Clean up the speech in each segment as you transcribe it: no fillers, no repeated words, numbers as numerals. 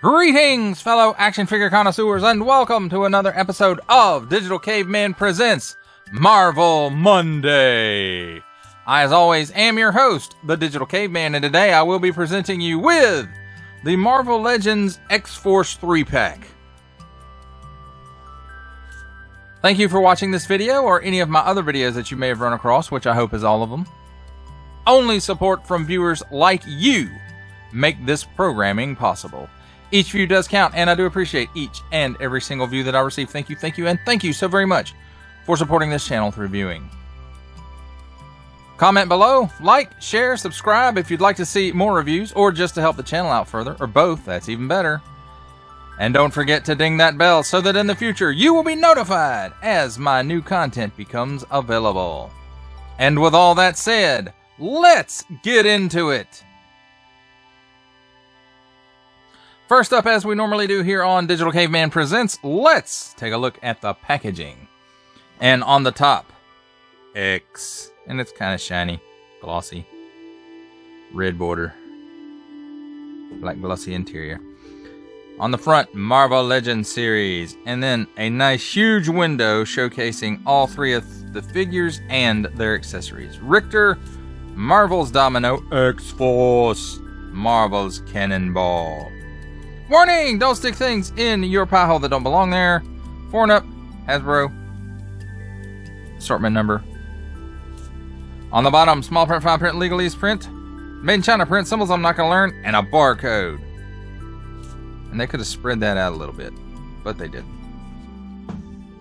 Greetings, fellow action figure connoisseurs, and welcome to another episode of Digital Caveman Presents Marvel Monday. I, as always, am your host, the Digital Caveman, and today I will be presenting you with the Marvel Legends X-Force 3-pack. Thank you for watching this video, or any of my other videos that you may have run across, which I hope is all of them. Only support from viewers like you make this programming possible. Each view does count, and I do appreciate each and every single view that I receive. Thank you, and thank you so very much for supporting this channel through viewing. Comment below, like, share, subscribe if you'd like to see more reviews, or just to help the channel out further, or both, that's even better. And don't forget to ding that bell so that in the future you will be notified as my new content becomes available. And with all that said, let's get into it! First up, as we normally do here on Digital Caveman Presents, let's take a look at the packaging. And on the top, X. And it's kind of shiny, glossy. Red border. Black glossy interior. On the front, Marvel Legends series. And then a nice huge window showcasing all three of the figures and their accessories. Rictor, Marvel's Domino, X-Force, Marvel's Cannonball. Warning! Don't stick things in your pie hole that don't belong there. 4 and up, Hasbro. Assortment number. On the bottom, small print, fine print, legalese print. Made in China print, symbols I'm not going to learn, and a barcode. And they could have spread that out a little bit, but they didn't.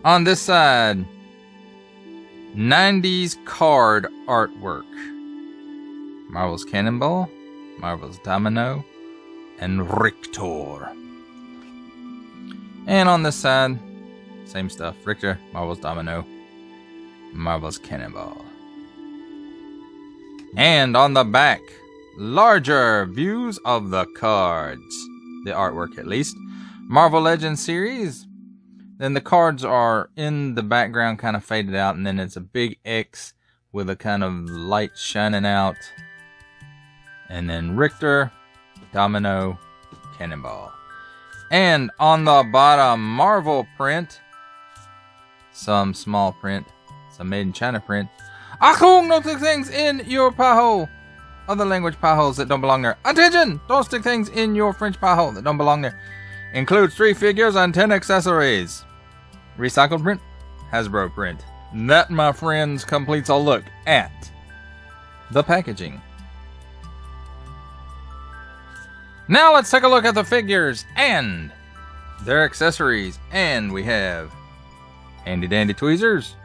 On this side, 90s card artwork. Marvel's Cannonball, Marvel's Domino, and Rictor. And on this side, same stuff. Rictor, Marvel's Domino, Marvel's Cannonball. And on the back, larger views of the cards. The artwork, at least. Marvel Legends series. Then the cards are in the background, kind of faded out, and then it's a big X with a kind of light shining out. And then Rictor, Domino, Cannonball. And on the bottom, Marvel print. Some small print. Some made in China print. Achtung! Don't stick things in your pie hole. Other language pie holes that don't belong there. Attention! Don't stick things in your French pie hole that don't belong there. Includes 3 figures and 10 accessories. Recycled print. Hasbro print. That, my friends, completes a look at the packaging. Now let's take a look at the figures and their accessories. And we have handy dandy tweezers.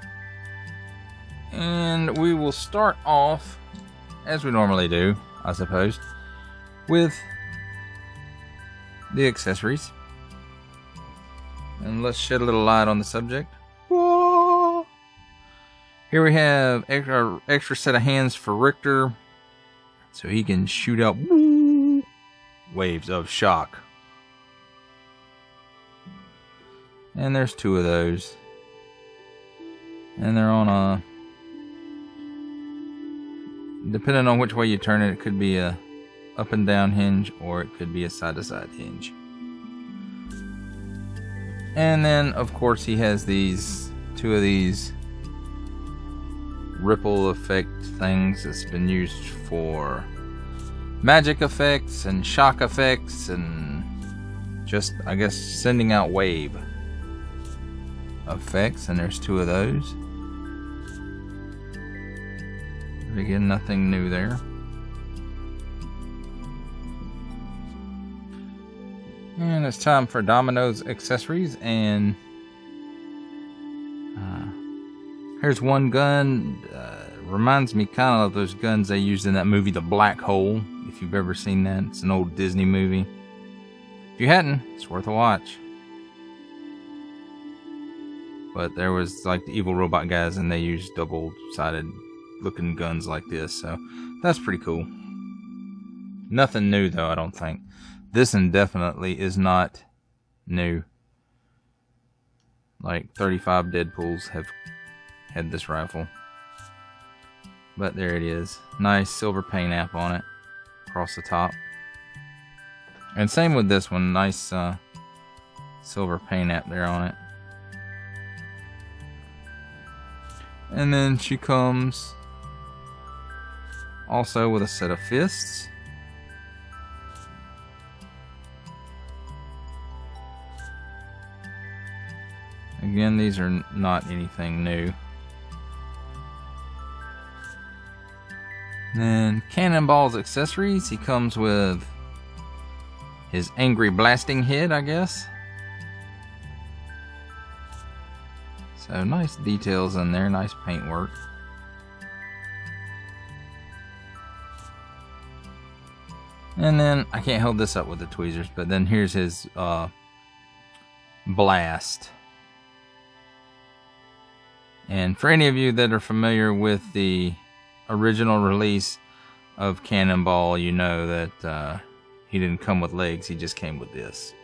And we will start off, as we normally do, I suppose, with the accessories. And let's shed a little light on the subject. Whoa! Here we have extra set of hands for Rictor, so he can shoot out waves of shock. And there's 2 of those. And they're on a... Depending on which way you turn it, it could be a up and down hinge, or it could be a side to side hinge. And then, of course, he has these 2 of these ripple effect things that's been used for magic effects and shock effects and just, I guess, sending out wave effects. And there's 2 of those. Again, nothing new there. And it's time for Domino's accessories. And here's one gun. Reminds me kind of those guns they used in that movie, The Black Hole. If you've ever seen that, it's an old Disney movie. If you hadn't, it's worth a watch. But there was like the evil robot guys, and they used double-sided looking guns like this, so that's pretty cool. Nothing new though, I don't think. This one definitely is not new. Like 35 Deadpools have had this rifle. But there it is. Nice silver paint app on it across the top. And same with this one. Nice silver paint app there on it. And then she comes also with a set of fists. Again, these are not anything new. Then Cannonball's accessories. He comes with his angry blasting head, I guess. So nice details in there, nice paintwork. And then I can't hold this up with the tweezers, but then here's his blast. And for any of you that are familiar with the original release of Cannonball, you know that he didn't come with legs, he just came with this.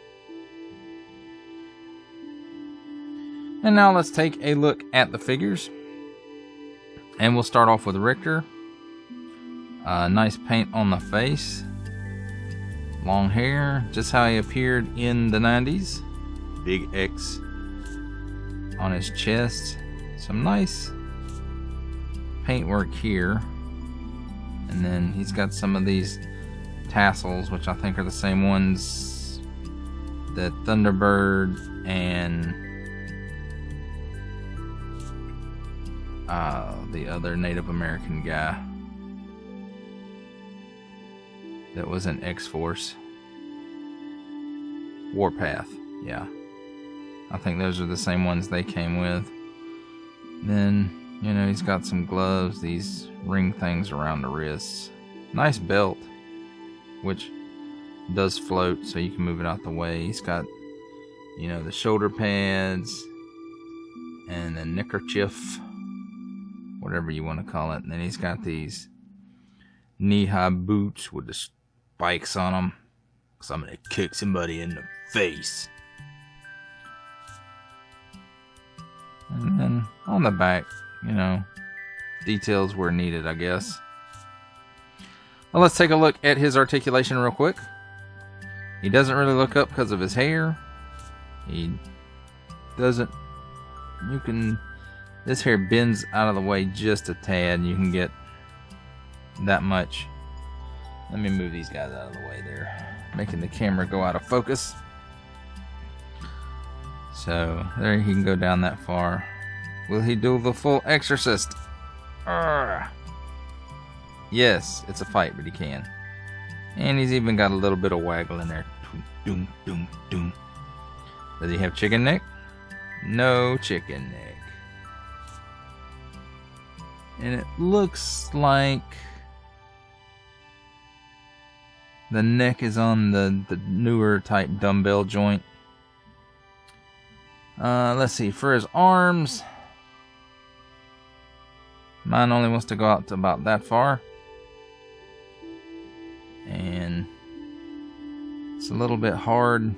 And now let's take a look at the figures. And we'll start off with Rictor. Nice paint on the face. Long hair, just how he appeared in the 90s. Big X on his chest. Some nice paintwork here. And then he's got some of these tassels, which I think are the same ones that Thunderbird and the other Native American guy that was in X-Force. Warpath, yeah. I think those are the same ones they came with. Then, you know, he's got some gloves, these ring things around the wrists. Nice belt, which does float so you can move it out the way. He's got, you know, the shoulder pads and the neckerchief, whatever you want to call it. And then he's got these knee-high boots with the spikes on them, because I'm going to kick somebody in the face. And then on the back, you know, details where needed, I guess. Well, let's take a look at his articulation real quick. He doesn't really look up because of his hair. He doesn't, you can, this hair bends out of the way just a tad, and you can get that much. Let me move these guys out of the way there, making the camera go out of focus. So there, he can go down that far. Will he do the full exorcist? Arrgh. Yes, it's a fight, but he can. And he's even got a little bit of waggle in there. Doom, doom, doom. Does he have chicken neck? No chicken neck. And it looks like the neck is on the newer type dumbbell joint. Let's see, for his arms, mine only wants to go out to about that far. And it's a little bit hard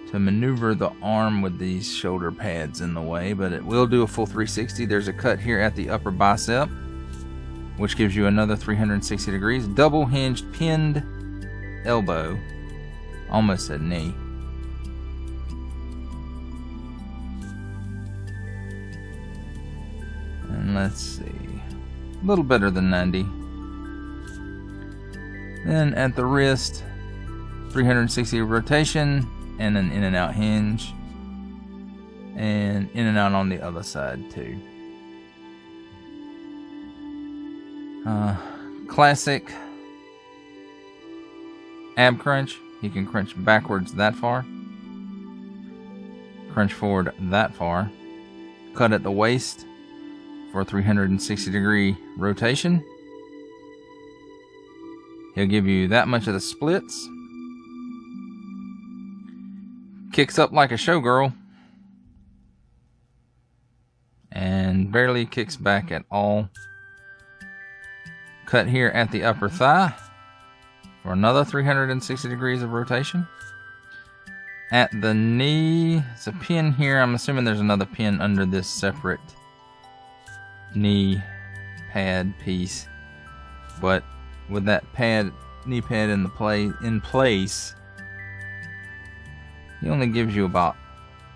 to maneuver the arm with these shoulder pads in the way, but it will do a full 360. There's a cut here at the upper bicep, which gives you another 360 degrees. Double hinged pinned elbow. Almost said knee. And let's see, a little better than 90. Then at the wrist, 360 rotation and an in and out hinge, and in and out on the other side too. Classic ab crunch. He can crunch backwards that far, crunch forward that far, cut at the waist for a 360 degree rotation. He'll give you that much of the splits. Kicks up like a showgirl. And barely kicks back at all. Cut here at the upper thigh for another 360 degrees of rotation. At the knee, it's a pin here. I'm assuming there's another pin under this separate knee pad piece. But with that pad knee pad in place, he only gives you about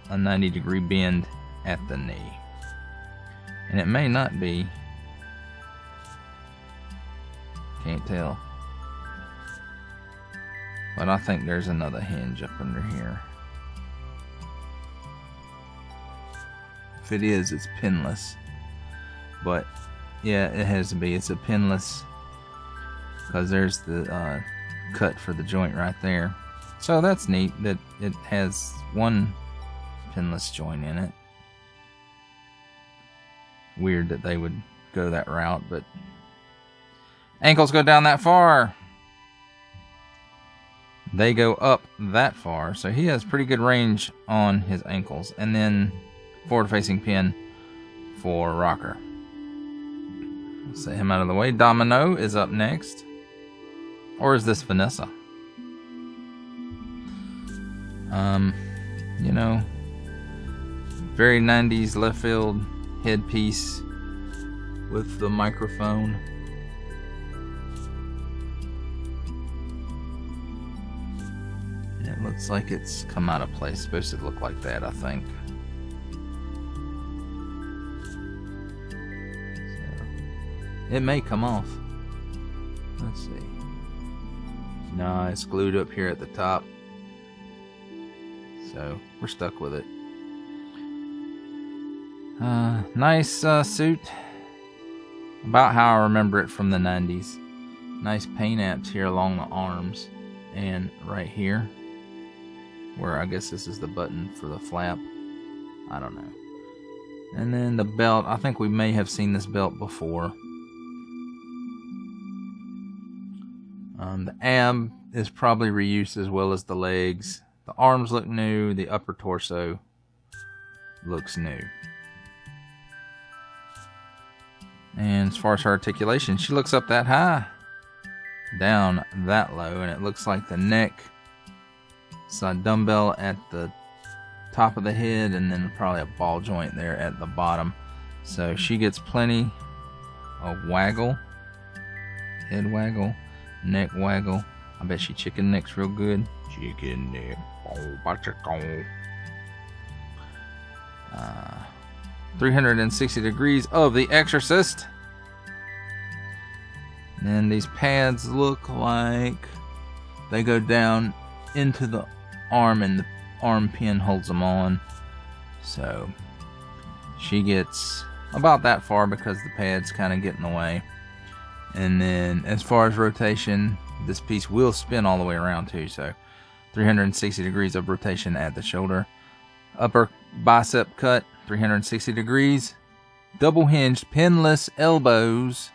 a 90-degree bend at the knee. And it may not be. Can't tell. But I think there's another hinge up under here. If it is, it's pinless. But yeah, it has to be. It's a pinless because there's the cut for the joint right there. So that's neat that it has one pinless joint in it. Weird that they would go that route, but ankles go down that far. They go up that far, so he has pretty good range on his ankles. And then forward-facing pin for rocker. Set him out of the way. Domino is up next. Or is this Vanessa? You know, very 90s left field headpiece with the microphone. And it looks like it's come out of place. It's supposed to look like that, I think. It may come off. Let's see. No, it's glued up here at the top. So, we're stuck with it. Nice suit. About how I remember it from the 90s. Nice paint apps here along the arms. And right here. Where I guess this is the button for the flap. I don't know. And then the belt. I think we may have seen this belt before. The ab is probably reused as well as the legs. The arms look new. The upper torso looks new. And as far as her articulation, she looks up that high, down that low, and it looks like the neck. It's a dumbbell at the top of the head, and then probably a ball joint there at the bottom. So she gets plenty of waggle, head waggle, neck waggle. I bet she chicken necks real good. Chicken neck. 360 degrees of The Exorcist. And then these pads look like they go down into the arm, and the arm pin holds them on. So she gets about that far because the pads kind of get in the way. And then as far as rotation, this piece will spin all the way around too. So 360 degrees of rotation at the shoulder. Upper bicep cut, 360 degrees. Double hinged pinless elbows.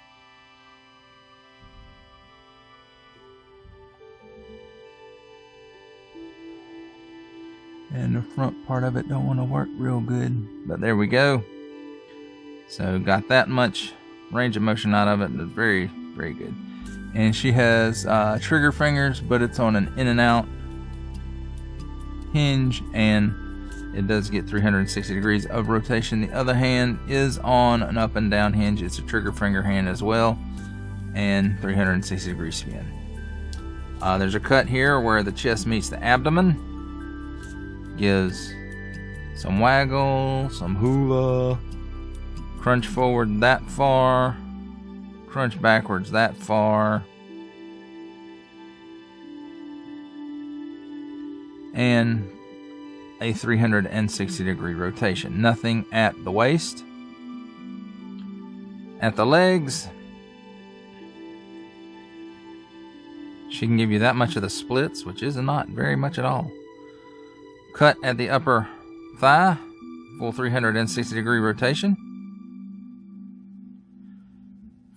And the front part of it don't want to work real good. But there we go. So got that much range of motion out of it. It's very, very good. And she has trigger fingers, but it's on an in and out hinge, and it does get 360 degrees of rotation. The other hand is on an up and down hinge. It's a trigger finger hand as well, and 360 degree spin. There's a cut here where the chest meets the abdomen. Gives some waggle, some hula, crunch forward that far, crunch backwards that far, and a 360 degree rotation. Nothing at the waist. At the legs, she can give you that much of the splits, which is not very much at all. Cut at the upper thigh, full 360 degree rotation.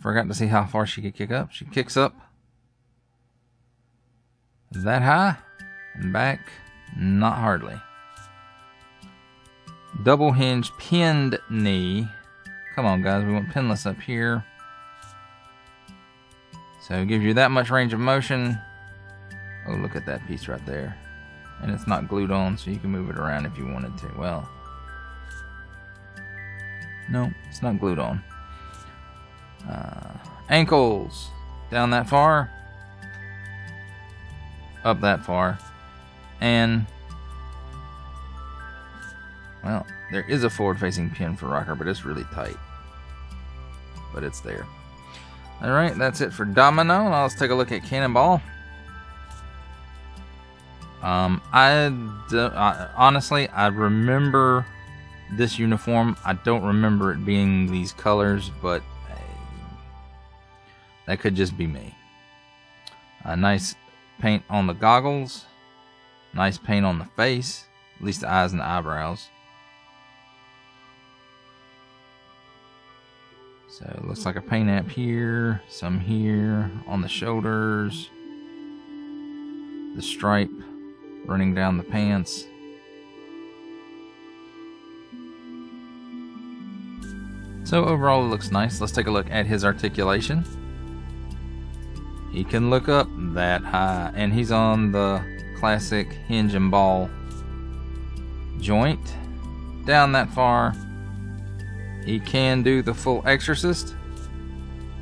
Forgot to see how far she could kick up. She kicks up that high and back, not hardly. Double hinge pinned knee. Come on, guys, we want pinless up here. So it gives you that much range of motion. Oh, look at that piece right there. And it's not glued on, so you can move it around if you wanted to. Well, no, it's not glued on. Ankles down that far. up that far. And, well, there is a forward-facing pin for rocker, but it's really tight. But it's there. Alright, that's it for Domino. Now let's take a look at Cannonball. Honestly, I remember this uniform. I don't remember it being these colors, but that could just be me. Nice paint on the goggles. Nice paint on the face. At least the eyes and the eyebrows. So it looks like a paint app here. Some here on the shoulders. The stripe running down the pants. So overall it looks nice. Let's take a look at his articulation. He can look up that high, and he's on the classic hinge and ball joint. Down that far. He can do the full exorcist.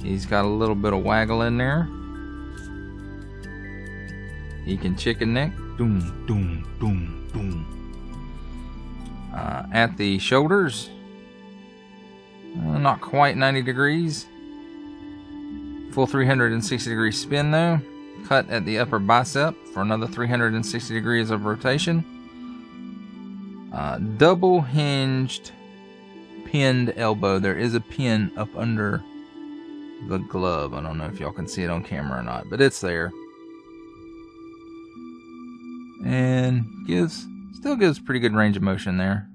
He's got a little bit of waggle in there. He can chicken neck. Doom, doom, doom, doom. At the shoulders, not quite 90 degrees. Full 360 degree spin though. Cut at the upper bicep for another 360 degrees of rotation. Double hinged pinned elbow. There is a pin up under the glove. I don't know if y'all can see it on camera or not, but it's there. And still gives pretty good range of motion there.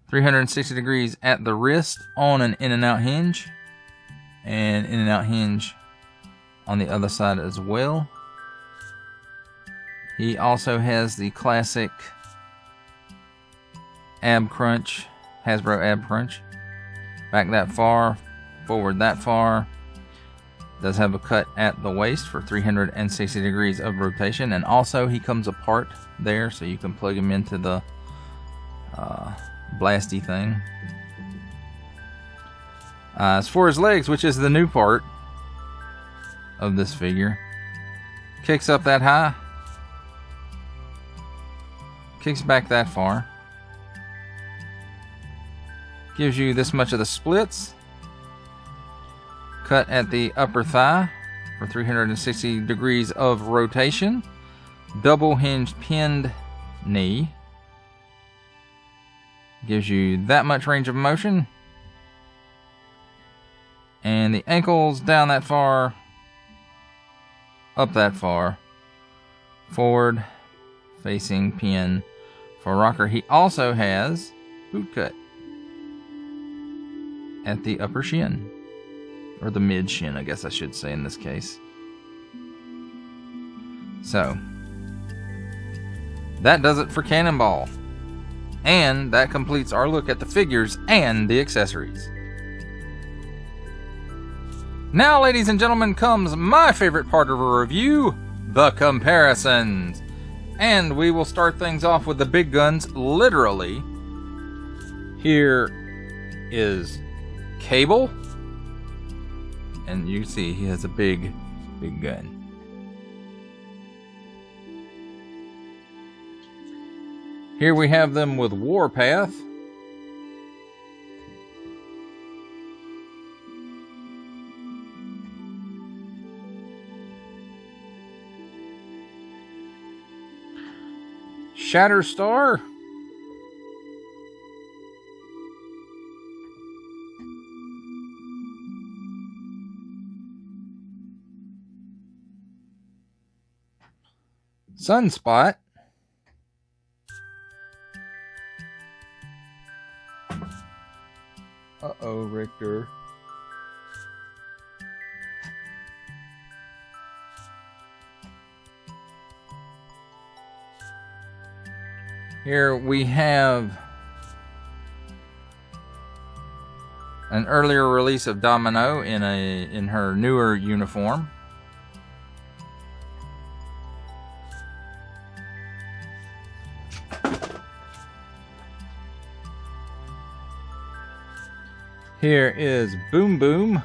360 degrees at the wrist on an in and out hinge. And in and out hinge on the other side as well. He also has the classic ab crunch, Hasbro ab crunch. Back that far, forward that far. Does have a cut at the waist for 360 degrees of rotation, and also he comes apart there, so you can plug him into the blasty thing. As for his legs, which is the new part of this figure, kicks up that high, kicks back that far, gives you this much of the splits. Cut at the upper thigh for 360 degrees of rotation. Double hinged pinned knee. Gives you that much range of motion. And the ankles down that far. Up that far. Forward facing pin for rocker. He also has boot cut at the upper shin. Or the mid shin, I guess I should say in this case. So, that does it for Cannonball. And that completes our look at the figures and the accessories. Now, ladies and gentlemen, comes my favorite part of a review, the comparisons. And we will start things off with the big guns, literally. Here is Cable. And you see he has a big gun. Here we have them with Warpath. Shatterstar. Sunspot. Uh-oh, Rictor. Here we have an earlier release of Domino in her newer uniform. Here is Boom Boom.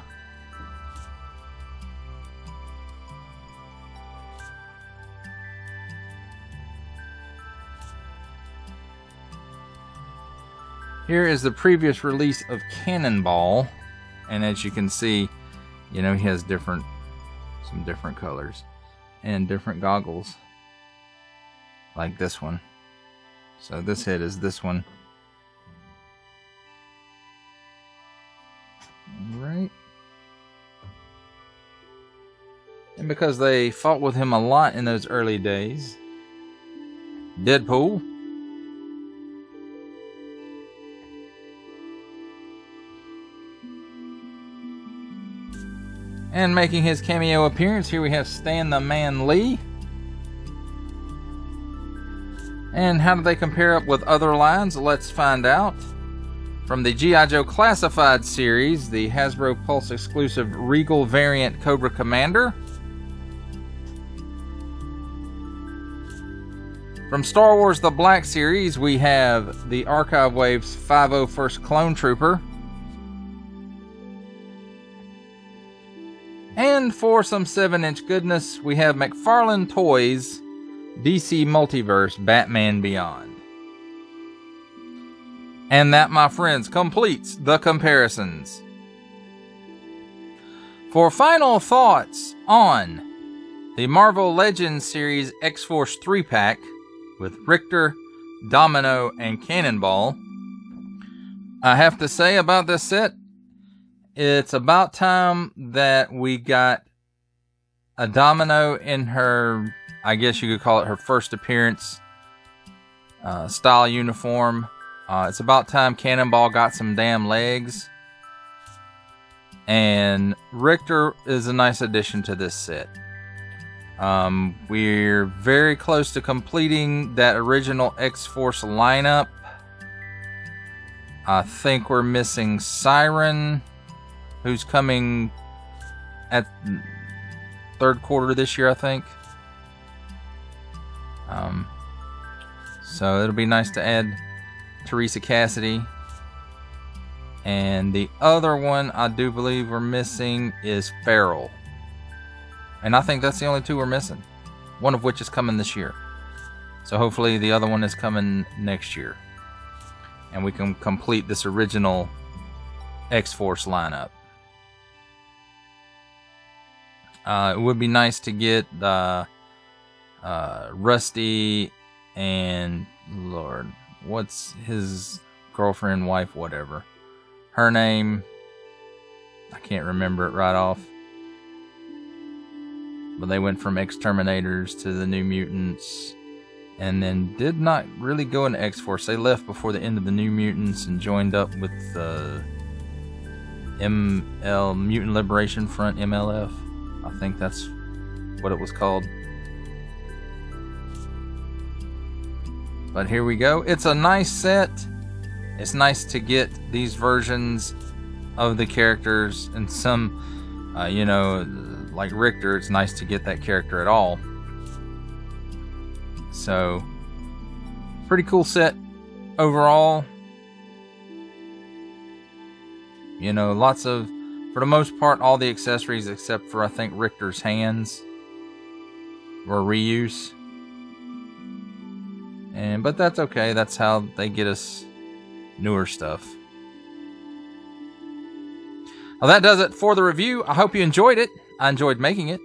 Here is the previous release of Cannonball. And as you can see, you know, he has some different colors and different goggles. Like this one. So this head is this one. Right. And because they fought with him a lot in those early days, Deadpool. And making his cameo appearance, here we have Stan the Man Lee. And how do they compare up with other lines? Let's find out. From the G.I. Joe Classified series, the Hasbro Pulse exclusive Regal variant Cobra Commander. From Star Wars The Black Series, we have the Archive Waves 501st Clone Trooper. And for some 7-inch goodness, we have McFarlane Toys DC Multiverse Batman Beyond. And that, my friends, completes the comparisons. For final thoughts on the Marvel Legends series X-Force 3-pack with Rictor, Domino, and Cannonball, I have to say about this set, it's about time that we got a Domino in her, I guess you could call it her first appearance style uniform. It's about time Cannonball got some damn legs. And Rictor is a nice addition to this set. We're very close to completing that original X-Force lineup. I think we're missing Siren, who's coming at third quarter this year, I think. So it'll be nice to add Teresa Cassidy. And the other one I do believe we're missing is Farrell. And I think that's the only two we're missing. One of which is coming this year. So hopefully the other one is coming next year. And we can complete this original X-Force lineup. It would be nice to get Rusty and, Lord, what's his girlfriend, wife, whatever. Her name, I can't remember it right off. But they went from Exterminators to the New Mutants. And then did not really go into X-Force. They left before the end of the New Mutants and joined up with the Mutant Liberation Front, MLF. I think that's what it was called. But here we go. It's a nice set. It's nice to get these versions of the characters, and some, you know, like Rictor, it's nice to get that character at all. So, pretty cool set overall. You know, lots of, for the most part, all the accessories except for, I think, Rictor's hands were reuse. But that's okay. That's how they get us newer stuff. Well, that does it for the review. I hope you enjoyed it. I enjoyed making it.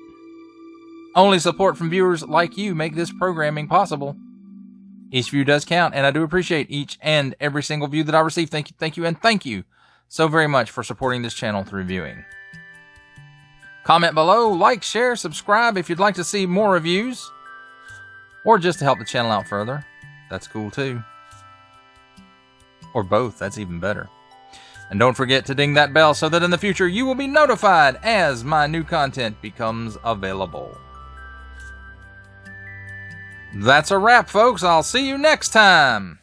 Only support from viewers like you make this programming possible. Each view does count, and I do appreciate each and every single view that I receive. Thank you, and thank you so very much for supporting this channel through viewing. Comment below, like, share, subscribe if you'd like to see more reviews, or just to help the channel out further. That's cool too. Or both, that's even better. And don't forget to ding that bell so that in the future you will be notified as my new content becomes available. That's a wrap, folks. I'll see you next time.